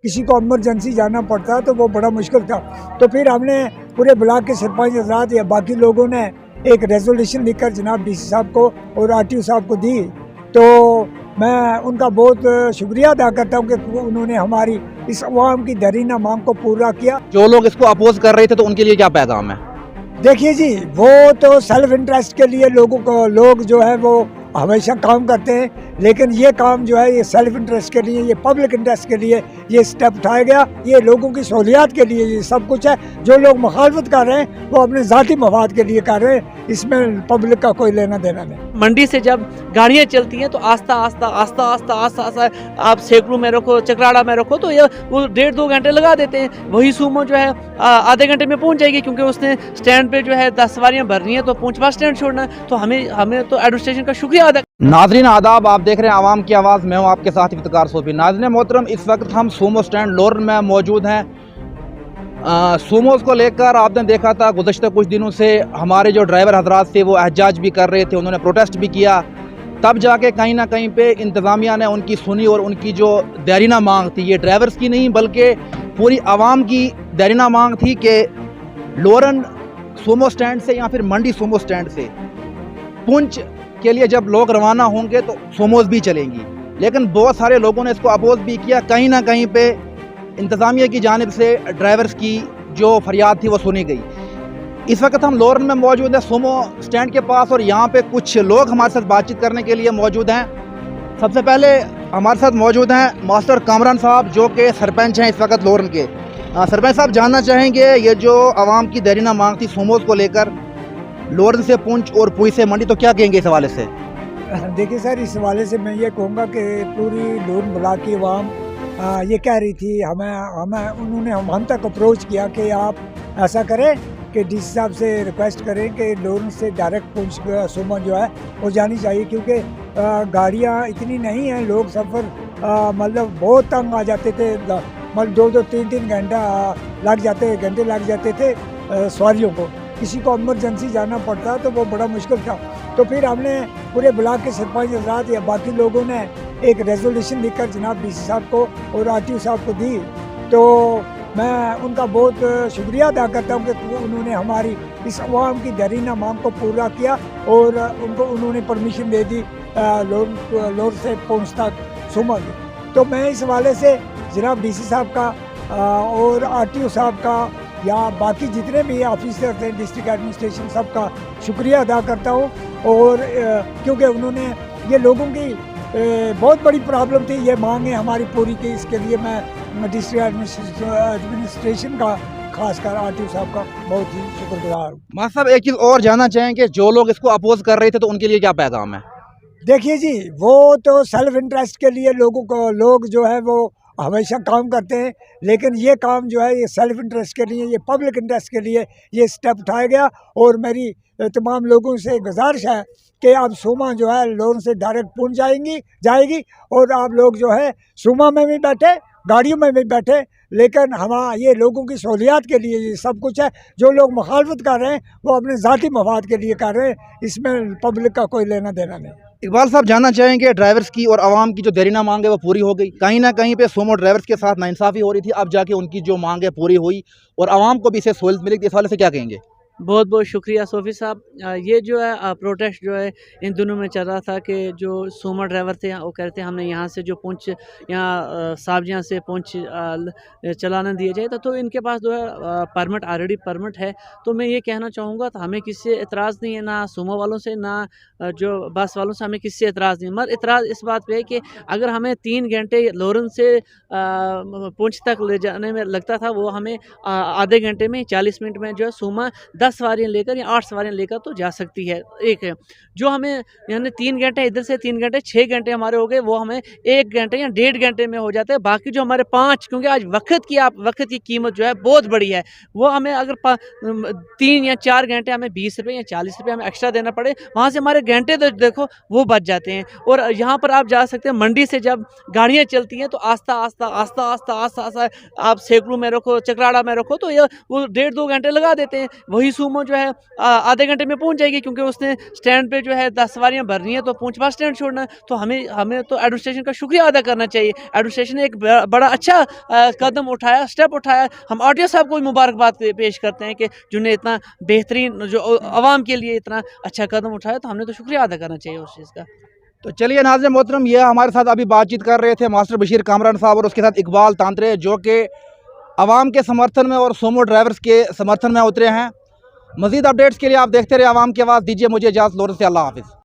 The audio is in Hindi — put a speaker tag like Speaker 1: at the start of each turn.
Speaker 1: किसी को इमरजेंसी जाना पड़ता तो वो बड़ा मुश्किल था। तो फिर हमने पूरे ब्लॉक के सरपंच हज़रात या बाकी लोगों ने एक रेजोल्यूशन लिखकर जनाब डीसी साहब को और आरटीओ साहब को दी। तो मैं उनका बहुत शुक्रिया अदा करता हूँ कि उन्होंने हमारी इस अवाम की दरीना मांग को पूरा किया।
Speaker 2: जो लोग इसको अपोज कर रहे थे तो उनके लिए क्या पैगाम है?
Speaker 1: देखिए जी, वो तो सेल्फ इंटरेस्ट के लिए लोग जो है वो हमेशा काम करते हैं, लेकिन ये काम जो है ये सेल्फ इंटरेस्ट के लिए, ये पब्लिक इंटरेस्ट के लिए ये स्टेप उठाया गया। ये लोगों की सहूलियात के लिए ये सब कुछ है। जो लोग मुखालफत कर रहे हैं वो अपने ज़ाती मफाद के लिए कर रहे हैं, इसमें पब्लिक का कोई लेना देना नहीं।
Speaker 3: मंडी से जब गाड़ियाँ चलती हैं तो आस्ता आस्ता आप सेकड़ों में रखो, चकराड़ा में रखो तो ये वो 1.5-2 घंटे लगा देते हैं। वही सूमो जो है आधे घंटे में पहुंच जाएगी, क्योंकि उसने स्टैंड पे जो है 10 सवारियां भरनी है तो पहुंच बस स्टैंड छोड़ना है। तो हमें तो एडमिनिस्ट्रेशन का शुक्रिया अदा।
Speaker 2: नाजरीन आदाब, आप देख रहे हैं आवाम की आवाज़, मैं हूं आपके साथ इफ्तिकार सोफी। नाज़रीन मोहतरम, इस वक्त हम सूमो स्टैंड लोरन में मौजूद हैं। सूमोस को लेकर आपने देखा था गुज़श्ता कुछ दिनों से हमारे जो ड्राइवर हजरात थे वो एहजाज भी कर रहे थे, उन्होंने प्रोटेस्ट भी किया। तब जाके कहीं ना कहीं पे इंतज़ामिया ने उनकी सुनी और उनकी जो देरीना मांग थी, ये ड्राइवर्स की नहीं बल्कि पूरी आवाम की देरीना मांग थी कि लोरन सूमो स्टैंड से या फिर मंडी सूमो स्टैंड से पुंछ के लिए जब लोग रवाना होंगे तो सूमोस भी चलेंगी। लेकिन बहुत सारे लोगों ने इसको अपोज भी किया। कहीं ना कहीं पे इंतज़ामिया की जानिब से ड्राइवर्स की जो फरियाद थी वो सुनी गई। इस वक्त हम लोरन में मौजूद हैं सूमो स्टैंड के पास, और यहाँ पे कुछ लोग हमारे साथ बातचीत करने के लिए मौजूद हैं। सबसे पहले हमारे साथ मौजूद हैं मास्टर कामरान साहब, जो कि सरपंच हैं इस वक्त लोरन के। सरपंच साहब, जानना चाहेंगे ये जो आवाम की देरीना मांग थी सूमोस को लेकर लोरन से पुंछ और पुई से मंडी, तो क्या कहेंगे इस हवाले से?
Speaker 1: देखिए सर, इस हवाले से मैं ये कहूँगा कि पूरी लोरन ब्लॉक की आवाम ये कह रही थी, उन्होंने हम तक अप्रोच किया कि आप ऐसा करें कि डीसी साहब से रिक्वेस्ट करें कि लोरन से डायरेक्ट पुंछ सूमो जो है वो जानी चाहिए, क्योंकि गाड़ियाँ इतनी नहीं हैं। लोग सफ़र मतलब बहुत तंग आ जाते थे, मतलब 2-2, 3-3 घंटे लग जाते थे सवारियों को। किसी को इमरजेंसी जाना पड़ता तो वो बड़ा मुश्किल था। तो फिर हमने पूरे ब्लॉक के सरपंच हजरात या बाकी लोगों ने एक रेजोल्यूशन लिखकर जनाब डीसी साहब को और आरटीओ साहब को दी। तो मैं उनका बहुत शुक्रिया अदा करता हूँ कि उन्होंने हमारी इस अवाम की दरीना मांग को पूरा किया और उन्होंने परमिशन दे दी लोर से पुंछ तक सूमो की। तो मैं इस हवाले से जनाब डीसी साहब का और आरटीओ साहब का या बाकी जितने भी ऑफिसर्स हैं डिस्ट्रिक्ट एडमिनिस्ट्रेशन, सबका शुक्रिया अदा करता हूँ। और क्योंकि उन्होंने ये लोगों की बहुत बड़ी प्रॉब्लम थी, ये मांग है हमारी पूरी की। इसके लिए मैं डिस्ट्रिक्ट एडमिनिस्ट्रेशन का, खासकर आरटीओ साहब का बहुत ही शुक्रगुजार हूँ।
Speaker 2: मास्टर साहब, एक चीज़ और जानना चाहेंगे, जो लोग इसको अपोज कर रहे थे तो उनके लिए क्या पैगाम है?
Speaker 1: देखिए जी, वो तो सेल्फ इंटरेस्ट के लिए लोग जो है वो हमेशा काम करते हैं, लेकिन ये काम जो है ये सेल्फ इंटरेस्ट के लिए, ये पब्लिक इंटरेस्ट के लिए ये स्टेप उठाया गया। और मेरी तमाम लोगों से गुजारिश है कि अब सूमा जो है लोरन से डायरेक्ट पुंछ जाएगी और आप लोग जो है सूमा में भी बैठे, गाड़ियों में भी बैठे, लेकिन ये लोगों की सहूलियात के लिए ये सब कुछ है। जो लोग मुखालफत कर रहे हैं वो अपने ज़ाती मफाद के लिए कर रहे हैं, इसमें पब्लिक का कोई लेना देना नहीं।
Speaker 2: इकबाल साहब, जानना चाहेंगे ड्राइवर्स की और आवाम की जो देरीना मांग है वो पूरी हो गई? कहीं ना कहीं पे सूमो ड्राइवर्स के साथ नाइंसाफ़ी हो रही थी, अब जाके उनकी जो मांग है पूरी हुई और आवाम को भी इससे सहूलत मिलेगी। इस वाले से क्या कहेंगे?
Speaker 3: बहुत बहुत शुक्रिया सोफ़ी साहब। ये जो है प्रोटेस्ट जो है इन दिनों में चल रहा था कि जो सूमो ड्राइवर थे वो कहते हैं हमने यहाँ से जो पुंछ यहाँ साबजियाँ से पुंछ चलाना दिया जाए तो इनके पास जो है परमिट ऑलरेडी परमिट है। तो मैं ये कहना चाहूँगा, तो हमें किसी से एतराज़ नहीं है, ना सूमो वालों से ना जो बस वालों से हमें किसी से एतराज़ नहीं। मगर एतराज़ इस बात पे है कि अगर हमें 3 घंटे लोरन से पुंछ तक ले जाने में लगता था, वो हमें आधे घंटे में 40 मिनट में जो है सूमा 10 सवारियाँ लेकर या 8 सवारियाँ लेकर तो जा सकती है। एक है जो हमें यानी 3 घंटे इधर से 3 घंटे 6 घंटे हमारे हो गए, वो हमें 1 घंटे या 1.5 घंटे में हो जाते हैं। बाकी जो हमारे 5, क्योंकि आज वक्त की कीमत जो है बहुत बड़ी है, वो हमें अगर 3 या 4 घंटे हमें 20 रुपये या 40 रुपये हमें एक्स्ट्रा देना पड़े, वहाँ से हमारे घंटे तो देखो वो बच जाते हैं। और यहाँ पर आप जा सकते हैं, मंडी से जब गाड़ियाँ चलती हैं तो आस्ता आस्ता आप सेकड़ों में रखो, चकराड़ा में रखो तो ये वो 1.5-2 घंटे लगा देते हैं। वही सूमो जो है आधे घंटे में पहुंच जाएगी, क्योंकि उसने स्टैंड पे जो है 10 सवारियां भरनी है, तो पूंछ बस स्टैंड छोड़ना है। तो हमें तो एडमिनिस्ट्रेशन का शुक्रिया अदा करना चाहिए। एडमिनिस्ट्रेशन ने एक बड़ा अच्छा कदम उठाया, स्टेप उठाया। हम आरटीओ साहब को भी मुबारकबाद पेश करते हैं कि जिन्हें इतना बेहतरीन जो आवाम के लिए इतना अच्छा कदम उठाया, तो हमने तो शुक्रिया अदा करना चाहिए उस चीज़ का।
Speaker 2: तो चलिए नाज़रीन मोहतरम, ये हमारे साथ अभी बातचीत कर रहे थे मास्टर बशीर कामरान साहब और उसके साथ इकबाल तांत्रे, जो कि आवाम के समर्थन में और सोमो ड्राइवर्स के समर्थन में उतरे हैं। मज़ीद अपडेट्स के लिए आप देखते रहे आवाम की आवाज़। दीजिए मुझे इजाज़त, लॉरेंस से, अल्लाह हाफ़िज़।